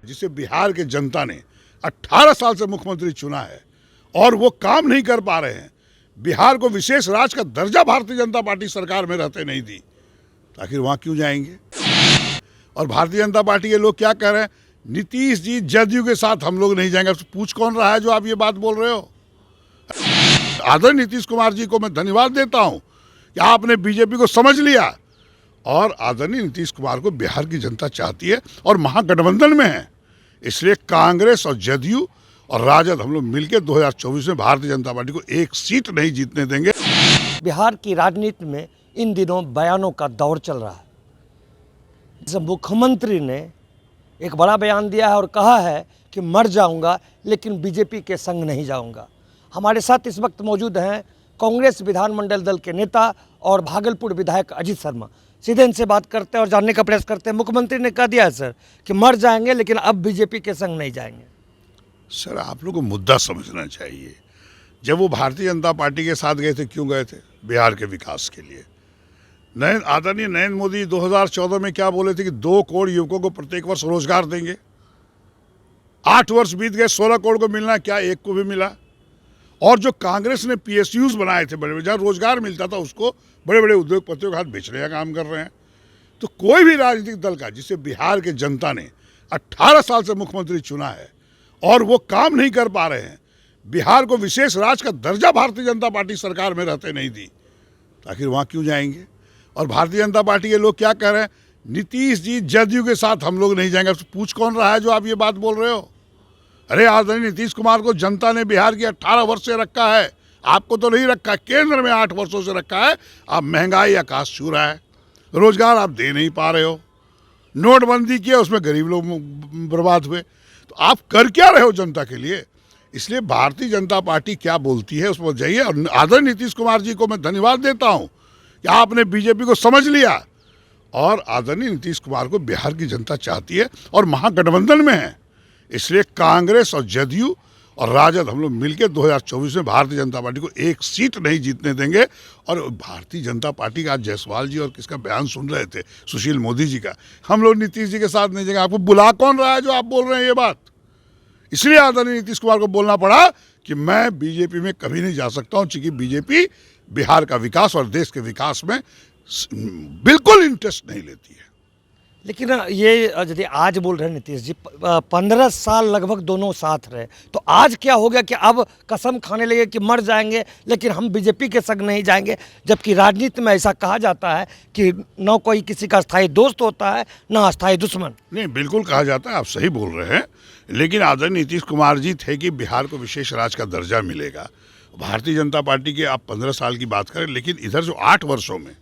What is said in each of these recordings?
जिसे बिहार के जनता ने 18 साल से मुख्यमंत्री चुना है और वो काम नहीं कर पा रहे हैं। बिहार को विशेष राज्य का दर्जा भारतीय जनता पार्टी सरकार में रहते नहीं दी, तो आखिर वहां क्यों जाएंगे? और भारतीय जनता पार्टी के लोग क्या कह रहे हैं, नीतीश जी जदयू के साथ हम लोग नहीं जाएंगे। तो पूछ कौन रहा है जो आप ये बात बोल रहे हो? आदरणीय नीतीश कुमार जी को मैं धन्यवाद देता हूं कि आपने बीजेपी को समझ लिया और आदरणीय नीतीश कुमार को बिहार की जनता चाहती है और महागठबंधन में है। इसलिए कांग्रेस और जदयू और राजद हम लोग मिलकर 2024 में भारतीय जनता पार्टी को एक सीट नहीं जीतने देंगे। बिहार की राजनीति में इन दिनों बयानों का दौर चल रहा है। जैसे मुख्यमंत्री ने एक बड़ा बयान दिया है और कहा है कि मर जाऊंगा लेकिन बीजेपी के संग नहीं जाऊंगा। हमारे साथ इस वक्त मौजूद हैं कांग्रेस विधानमंडल दल के नेता और भागलपुर विधायक अजीत शर्मा। सीधे इनसे बात करते हैं और जानने का प्रयास करते हैं। मुख्यमंत्री ने कह दिया है सर कि मर जाएंगे लेकिन अब बीजेपी के संग नहीं जाएंगे। सर, आप लोगों को मुद्दा समझना चाहिए। जब वो भारतीय जनता पार्टी के साथ गए थे, क्यों गए थे? बिहार के विकास के लिए। आदरणीय नरेंद्र मोदी 2014 में क्या बोले थे कि 2 करोड़ युवकों को प्रत्येक वर्ष रोजगार देंगे। 8 वर्ष बीत गए, 16 करोड़ को मिलना क्या एक को भी मिला? और जो कांग्रेस ने PSUs बनाए थे बड़े, जहाँ रोजगार मिलता था उसको बड़े बड़े उद्योगपतियों के हाथ बेचने का काम कर रहे हैं। तो कोई भी राजनीतिक दल का जिसे बिहार के जनता ने 18 साल से मुख्यमंत्री चुना है और वो काम नहीं कर पा रहे हैं, बिहार को विशेष राज्य का दर्जा भारतीय जनता पार्टी सरकार में रहते नहीं दी, तो आखिर वहाँ क्यों जाएंगे? और भारतीय जनता पार्टी के लोग क्या कह रहे हैं, नीतीश जी जदयू के साथ हम लोग नहीं जाएंगे। तो पूछ कौन रहा है जो आप ये बात बोल रहे हो? अरे आदरणीय नीतीश कुमार को जनता ने बिहार की 18 वर्ष से रखा है, आपको तो नहीं रखा। केंद्र में 8 वर्षों से रखा है। अब महंगाई आकाश छू रहा है, रोजगार आप दे नहीं पा रहे हो, नोटबंदी किया उसमें गरीब लोग बर्बाद हुए। तो आप कर क्या रहे हो जनता के लिए? इसलिए भारतीय जनता पार्टी क्या बोलती है उस पर जाइए। और आदरणीय नीतीश कुमार जी को मैं धन्यवाद देता हूं कि आपने बीजेपी को समझ लिया और आदरणीय नीतीश कुमार को बिहार की जनता चाहती है और महागठबंधन में है। इसलिए कांग्रेस और जदयू और राजद हम लोग मिलकर 2024 में भारतीय जनता पार्टी को एक सीट नहीं जीतने देंगे। और भारतीय जनता पार्टी का आज जायसवाल जी और किसका बयान सुन रहे थे, सुशील मोदी जी का, हम लोग नीतीश जी के साथ नहीं जाएंगे। आपको बुला कौन रहा है जो आप बोल रहे हैं ये बात? इसलिए आदरणीय नीतीश कुमार को बोलना पड़ा कि मैं बीजेपी में कभी नहीं जा सकता हूं, क्योंकि बीजेपी बिहार का विकास और देश के विकास में बिल्कुल इंटरेस्ट नहीं लेती है। लेकिन ये यदि आज बोल रहे हैं नीतीश जी, 15 साल लगभग दोनों साथ रहे, तो आज क्या हो गया कि अब कसम खाने लगे कि मर जाएंगे लेकिन हम बीजेपी के संग नहीं जाएंगे? जबकि राजनीति में ऐसा कहा जाता है कि न कोई किसी का अस्थायी दोस्त होता है न अस्थायी दुश्मन। नहीं, बिल्कुल कहा जाता है, आप सही बोल रहे हैं। लेकिन आदरणीय नीतीश कुमार जी थे कि बिहार को विशेष राज्य का दर्जा मिलेगा। भारतीय जनता पार्टी के आप 15 साल की बात करें, लेकिन इधर जो 8 वर्षों में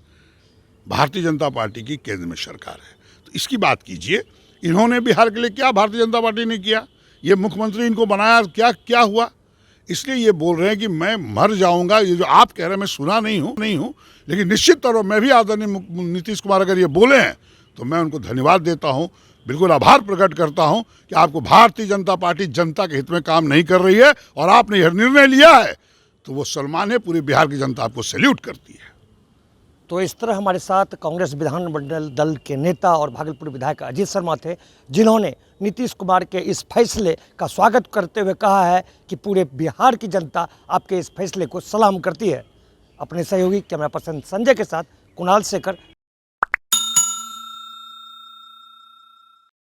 भारतीय जनता पार्टी की केंद्र में सरकार है, तो इसकी बात कीजिए। इन्होंने बिहार के लिए क्या भारतीय जनता पार्टी ने किया? ये मुख्यमंत्री इनको बनाया, क्या क्या हुआ? इसलिए ये बोल रहे हैं कि मैं मर जाऊंगा। ये जो आप कह रहे हैं मैं सुना नहीं हूं, लेकिन निश्चित तौर पर मैं भी आदरणीय नीतीश कुमार अगर ये बोले हैं तो मैं उनको धन्यवाद देता हूं, बिल्कुल आभार प्रकट करता हूं कि आपको भारतीय जनता पार्टी जनता के हित में काम नहीं कर रही है और आपने यह निर्णय लिया है, तो वो सम्मान है। पूरी बिहार की जनता आपको सैल्यूट करती है। तो इस तरह हमारे साथ कांग्रेस विधानमंडल दल के नेता और भागलपुर विधायक अजीत शर्मा थे, जिन्होंने नीतीश कुमार के इस फैसले का स्वागत करते हुए कहा है कि पूरे बिहार की जनता आपके इस फैसले को सलाम करती है। अपने सहयोगी कैमरा पर्सन संजय के साथ कुणाल शेखर,